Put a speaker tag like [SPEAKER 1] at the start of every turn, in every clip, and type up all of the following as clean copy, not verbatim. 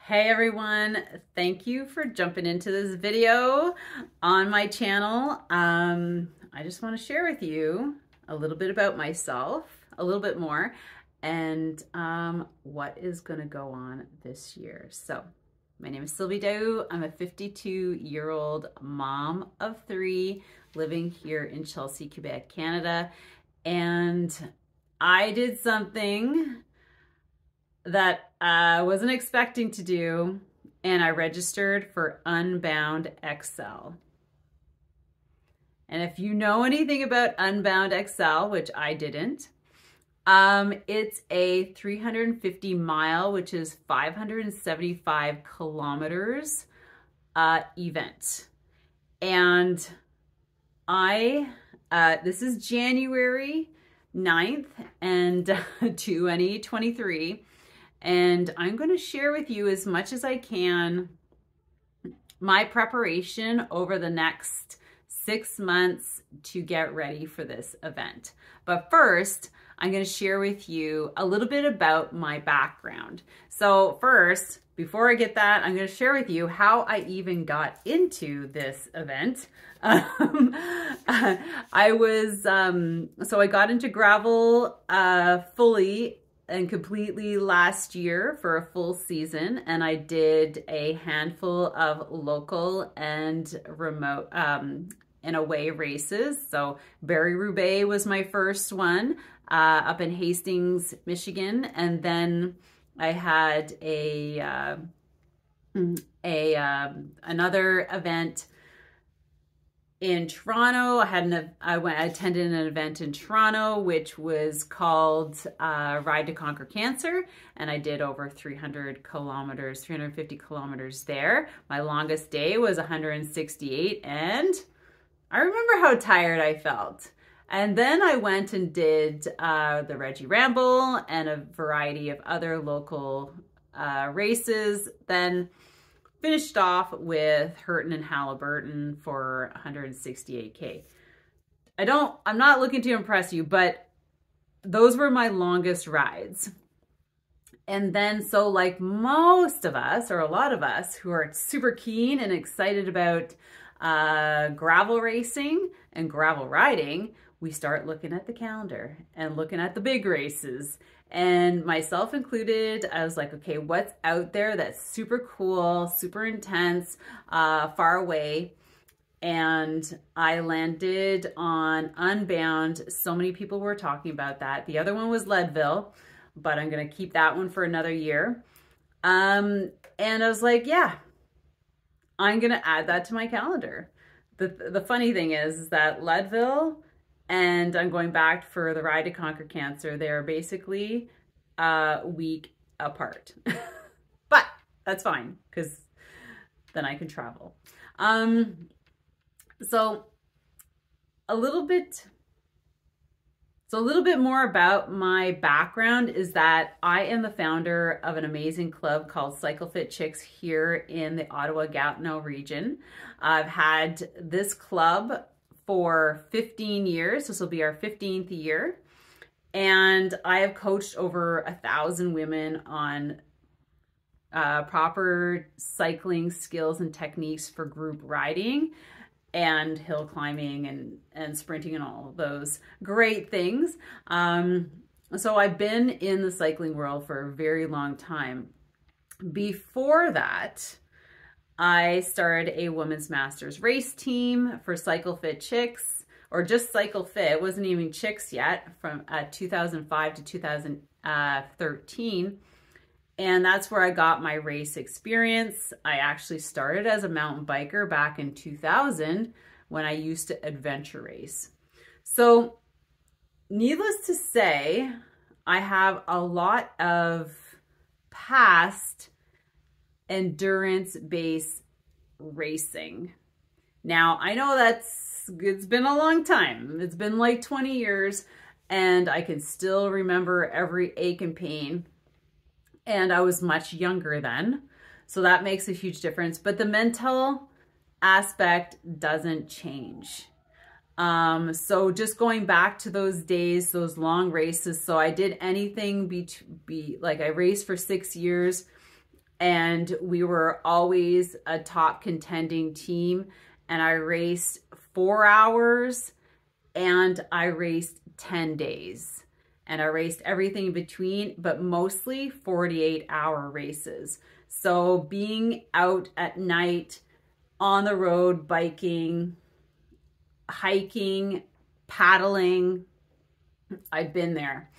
[SPEAKER 1] Hey everyone, thank you for jumping into this video on my channel. I just want to share with you a little bit about myself, a little bit more, and what is going to go on this year. So my name is Sylvie. I'm a 52-year-old mom of 3 living here in Chelsea, Quebec, Canada. And I did something that I wasn't expecting to do, and I registered for Unbound XL. And if you know anything about Unbound XL, which I didn't, it's a 350 mile, which is 575 kilometers event. And this is January 9th and 2023. And I'm going to share with you as much as I can my preparation over the next 6 months to get ready for this event. But first, I'm going to share with you a little bit about my background. So first, before I get that, I'm going to share with you how I even got into this event. I got into gravel fully and completely last year for a full season, and I did a handful of local and remote and away races. So Barrie-Roubaix was my first one up in Hastings, Michigan, and then I had another event in Toronto. I attended an event in Toronto, which was called Ride to Conquer Cancer, and I did over 350 kilometers there. My longest day was 168, and I remember how tired I felt. And then I went and did the Reggie Ramble and a variety of other local races. Then finished off with Hurton and Halliburton for 168K. I'm not looking to impress you, but those were my longest rides. And then, so like most of us, or a lot of us who are super keen and excited about gravel racing and gravel riding, we start looking at the calendar and looking at the big races. And myself included, I was like, okay, what's out there that's super cool, super intense, far away? And I landed on Unbound. So many people were talking about that. The other one was Leadville, but I'm going to keep that one for another year. And I was like, yeah, I'm going to add that to my calendar. The funny thing is that Leadville and I'm going back for the Ride to Conquer Cancer. They're basically a week apart. But that's fine, because then I can travel. So a little bit more about my background is that I am the founder of an amazing club called Cycle Fit Chicks here in the Ottawa-Gatineau region. I've had this club for 15 years. This will be our 15th year. And I have coached over 1,000 women on proper cycling skills and techniques for group riding and hill climbing and sprinting and all of those great things. So I've been in the cycling world for a very long time. Before that, I started a women's masters race team for Cycle Fit Chicks, or just Cycle Fit. It wasn't even Chicks yet, from 2005 to 2013. And that's where I got my race experience. I actually started as a mountain biker back in 2000 when I used to adventure race. So needless to say, I have a lot of past endurance-based racing. Now, I know it's been a long time. It's been like 20 years, and I can still remember every ache and pain. And I was much younger then, so that makes a huge difference. But the mental aspect doesn't change. So just going back to those days, those long races. So I did anything like I raced for 6 years. and we were always a top contending team. And I raced 4 hours and I raced 10 days. And I raced everything in between, but mostly 48-hour races. So being out at night, on the road, biking, hiking, paddling, I've been there.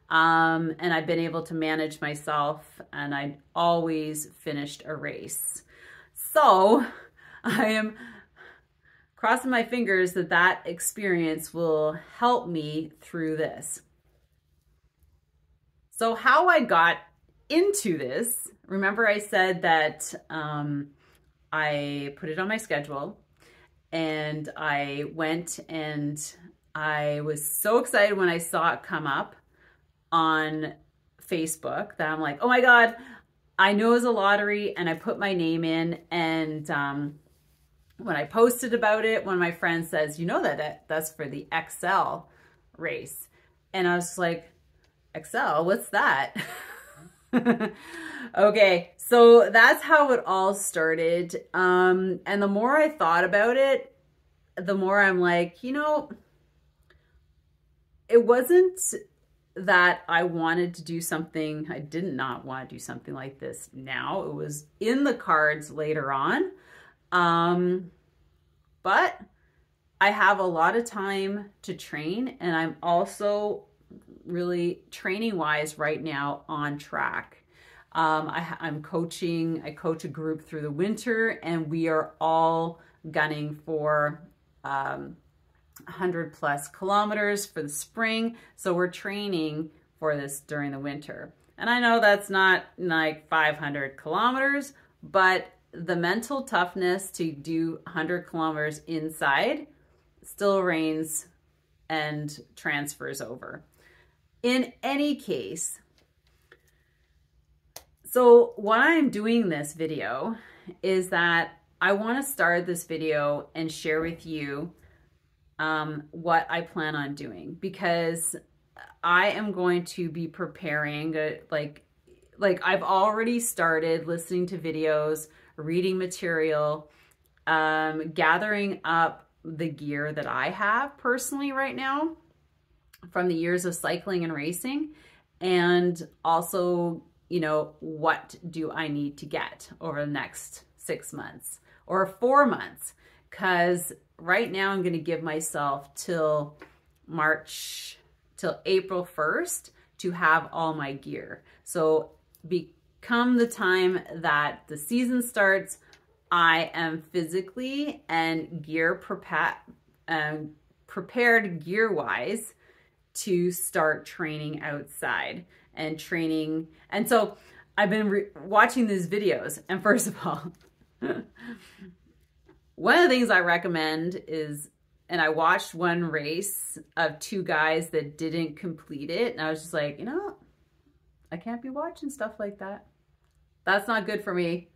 [SPEAKER 1] And I've been able to manage myself, and I always finished a race. So I am crossing my fingers that that experience will help me through this. So how I got into this, remember I said that I put it on my schedule, and I went, and I was so excited when I saw it come up on Facebook that I'm like, oh my God, I know it's a lottery, and I put my name in. And when I posted about it, one of my friends says, you know that's for the XL race. And I was like, XL, what's that? Okay, so that's how it all started. And the more I thought about it, the more I'm like, you know, it wasn't that I wanted to do something. I did not want to do something like this now. It was in the cards later on. But I have a lot of time to train, and I'm also really training wise right now on track. I'm coaching, I coach a group through the winter, and we are all gunning for 100+ kilometers for the spring. So we're training for this during the winter. And I know that's not like 500 kilometers, but the mental toughness to do 100 kilometers inside still reigns and transfers over. In any case, so why I'm doing this video is that I want to start this video and share with you what I plan on doing, because I am going to be preparing, like I've already started listening to videos, reading material, gathering up the gear that I have personally right now from the years of cycling and racing, and also, you know, what do I need to get over the next 6 months or 4 months? Because right now I'm going to give myself till April 1st to have all my gear. So come the time that the season starts, I am physically and prepared gear-wise to start training outside and training. And so I've been watching these videos, and first of all, one of the things I recommend is, and I watched one race of 2 guys that didn't complete it, and I was just like, you know, I can't be watching stuff like that. That's not good for me,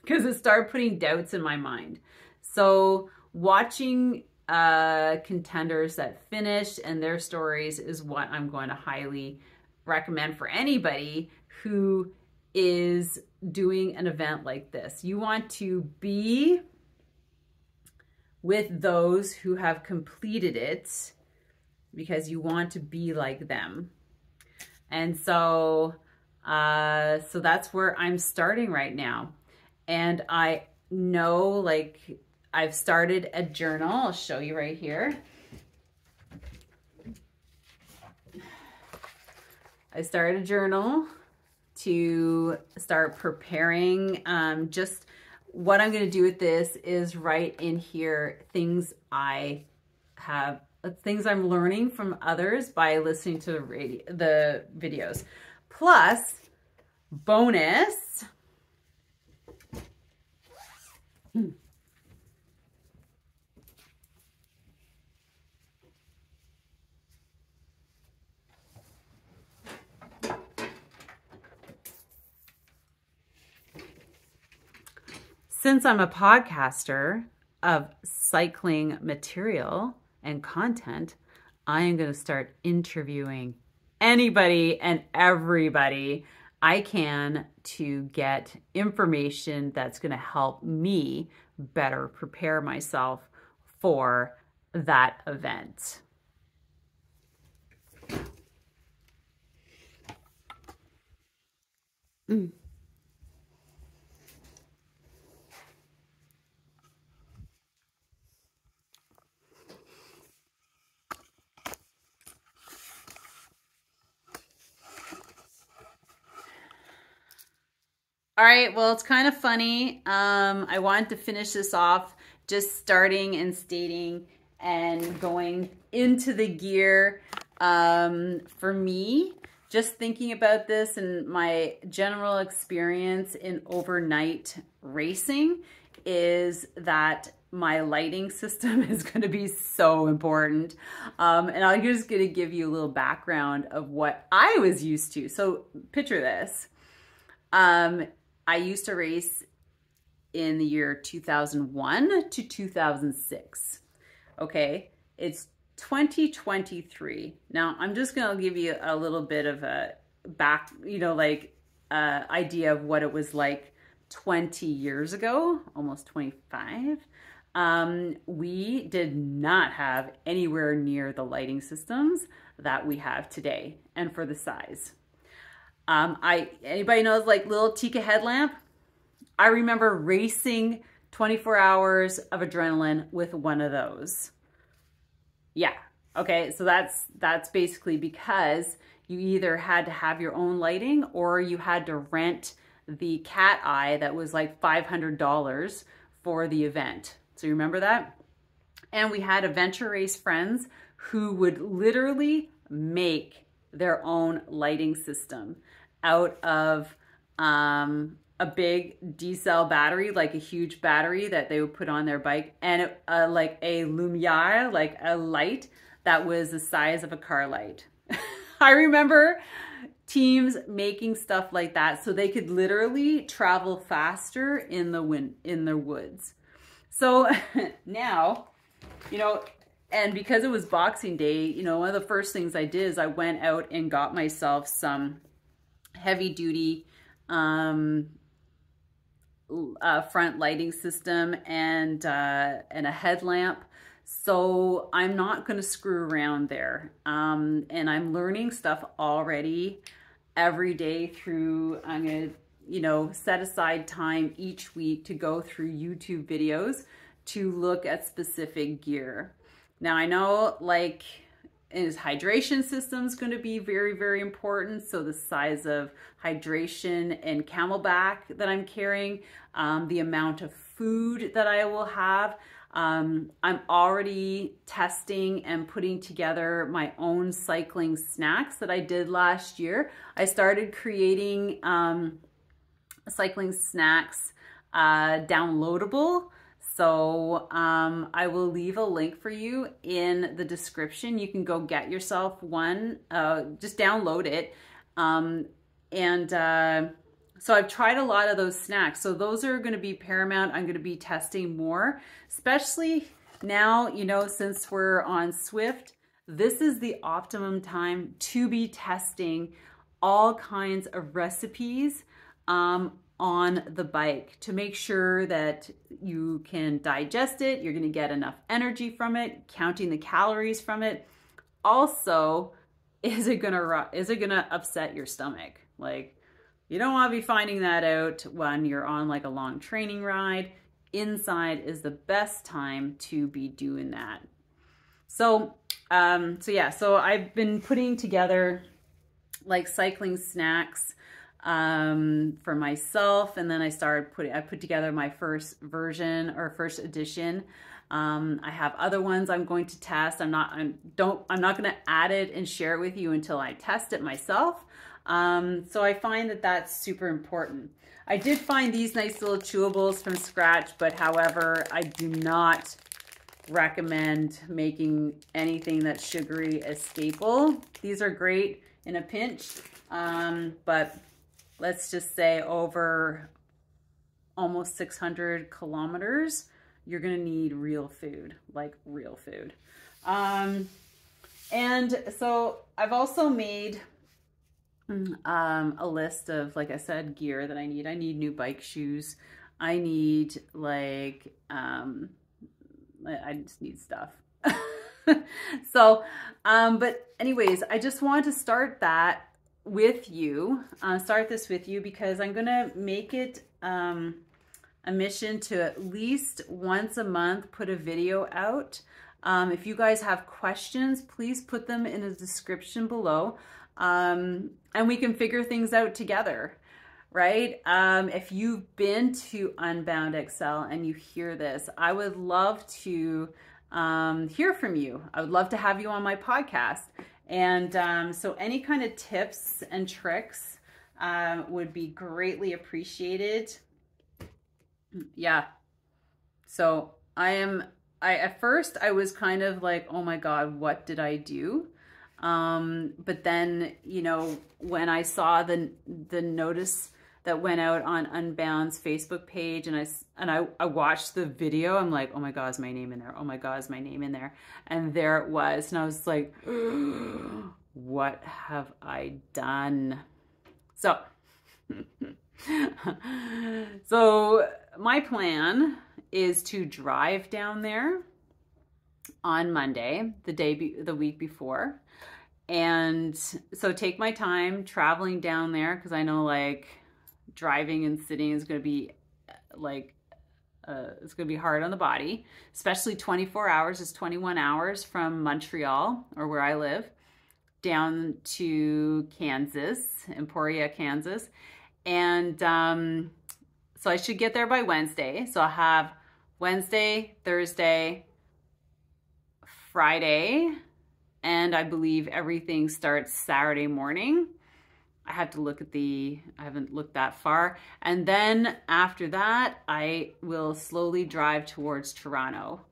[SPEAKER 1] because it started putting doubts in my mind. So watching contenders that finished and their stories is what I'm going to highly recommend for anybody who is doing an event like this. You want to be with those who have completed it, because you want to be like them. And so so that's where I'm starting right now. And I know, like, I've started a journal. I'll show you right here. I started a journal to start preparing. Just what I'm going to do with this is write in here things I'm learning from others by listening to the videos. Plus, bonus, since I'm a podcaster of cycling material and content, I am going to start interviewing anybody and everybody I can to get information that's going to help me better prepare myself for that event. All right, well, it's kind of funny. I wanted to finish this off just starting and stating and going into the gear. For me, just thinking about this and my general experience in overnight racing is that my lighting system is going to be so important. And I'm just going to give you a little background of what I was used to. So picture this. I used to race in the year 2001 to 2006. Okay, it's 2023. Now, I'm just going to give you a little bit of a back, idea of what it was like 20 years ago, almost 25. We did not have anywhere near the lighting systems that we have today, and for the size. Anybody knows like little Tika headlamp? I remember racing 24 hours of adrenaline with one of those. Yeah. Okay. So that's basically because you either had to have your own lighting or you had to rent the cat eye that was like $500 for the event. So you remember that? And we had adventure race friends who would literally make their own lighting system out of a big D-cell battery, like a huge battery that they would put on their bike, and like a lumiere, like a light that was the size of a car light. I remember teams making stuff like that so they could literally travel faster in the woods. So now, and because it was Boxing Day, one of the first things I did is I went out and got myself some heavy duty front lighting system and a headlamp. So I'm not going to screw around there. And I'm learning stuff already every day through, I'm going to, set aside time each week to go through YouTube videos to look at specific gear. Now I know is hydration system is going to be very, very important. So the size of hydration and Camelback that I'm carrying, the amount of food that I will have. I'm already testing and putting together my own cycling snacks that I did last year. I started creating cycling snacks downloadable. So I will leave a link for you in the description. You can go get yourself one, just download it. So I've tried a lot of those snacks. So those are going to be paramount. I'm going to be testing more, especially now, since we're on Swift, this is the optimum time to be testing all kinds of recipes on the bike to make sure that you can digest it, you're going to get enough energy from it, counting the calories from it. Also, is it going to upset your stomach? You don't want to be finding that out when you're on a long training ride. Inside is the best time to be doing that. So I've been putting together cycling snacks for myself, and then I put together my first version or first edition. I have other ones I'm going to test. I'm not going to add it and share it with you until I test it myself. So I find that that's super important. I did find these nice little chewables from scratch, but however, I do not recommend making anything that's sugary a staple. These are great in a pinch, but let's just say over almost 600 kilometers, you're gonna need real food, real food. And so I've also made a list of, like I said, gear that I need. I need new bike shoes. I need like, I just need stuff. So, but anyways, I just wanted to start that with you, start this with you, because I'm going to make it, a mission to at least once a month put a video out. If you guys have questions, please put them in the description below, and we can figure things out together, right? If you've been to Unbound XL and you hear this, I would love to hear from you. I would love to have you on my podcast. And so any kind of tips and tricks would be greatly appreciated. Yeah. So at first I was kind of like, oh my God, what did I do? But then, you know, when I saw the notice that went out on Unbound's Facebook page, and I watched the video, I'm like, oh my God, is my name in there? Oh my God, is my name in there? And there it was. And I was like, what have I done? So, so my plan is to drive down there on Monday, the week before. And so take my time traveling down there, because I know like driving and sitting is going to be like, it's going to be hard on the body, especially 24 hours is 21 hours from Montreal, or where I live, down to Kansas, Emporia, Kansas. And so I should get there by Wednesday. So I'll have Wednesday, Thursday, Friday, and I believe everything starts Saturday morning. I have to look at I haven't looked that far. And then after that, I will slowly drive towards Toronto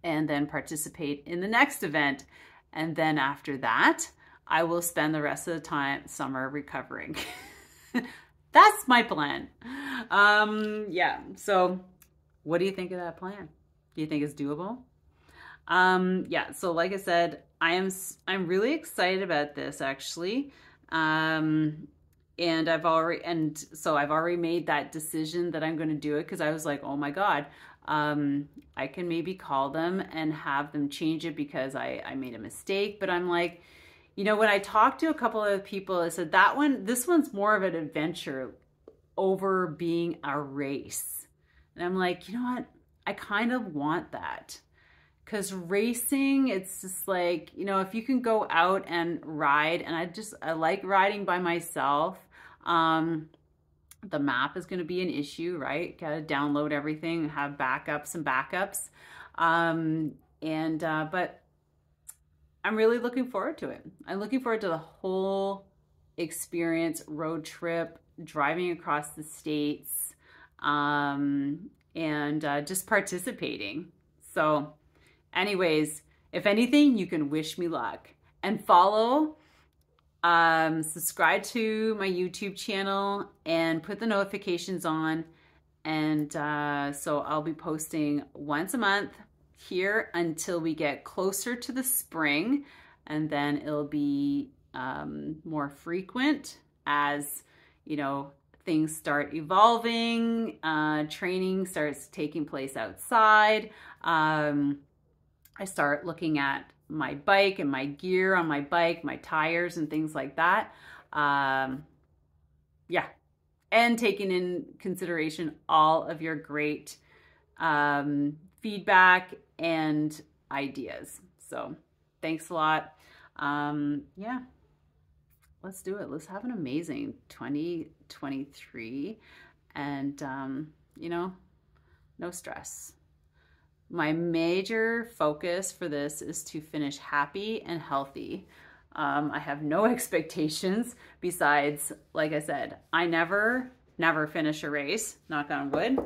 [SPEAKER 1] and then participate in the next event. And then after that, I will spend the rest of the summer recovering. That's my plan. Yeah. So what do you think of that plan? Do you think it's doable? Yeah. So like I said, I'm really excited about this, actually. And I've already made that decision that I'm going to do it, because I was like, oh my God, I can maybe call them and have them change it because I made a mistake. But I'm like, you know, when I talked to a couple of people, I said this one's more of an adventure over being a race. And I'm like, you know what? I kind of want that. Because racing, it's just like, you know, if you can go out and ride, and I like riding by myself. The map is going to be an issue, right? Got to download everything, have backups and backups. But I'm really looking forward to it. I'm looking forward to the whole experience, road trip, driving across the states, just participating. So anyways, if anything, you can wish me luck and follow, subscribe to my YouTube channel and put the notifications on. And so I'll be posting once a month here until we get closer to the spring. And then it'll be more frequent as, you know, things start evolving, training starts taking place outside. I start looking at my bike and my gear on my bike, my tires and things like that. Yeah. And taking in consideration all of your great feedback and ideas. So thanks a lot. Yeah, let's do it. Let's have an amazing 2023 and, you know, no stress. My major focus for this is to finish happy and healthy. I have no expectations besides, like I said, I never finish a race, knock on wood.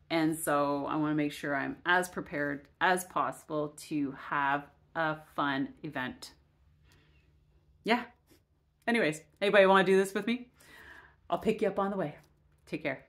[SPEAKER 1] And so I want to make sure I'm as prepared as possible to have a fun event. Yeah. Anyways, anybody want to do this with me? I'll pick you up on the way. Take care.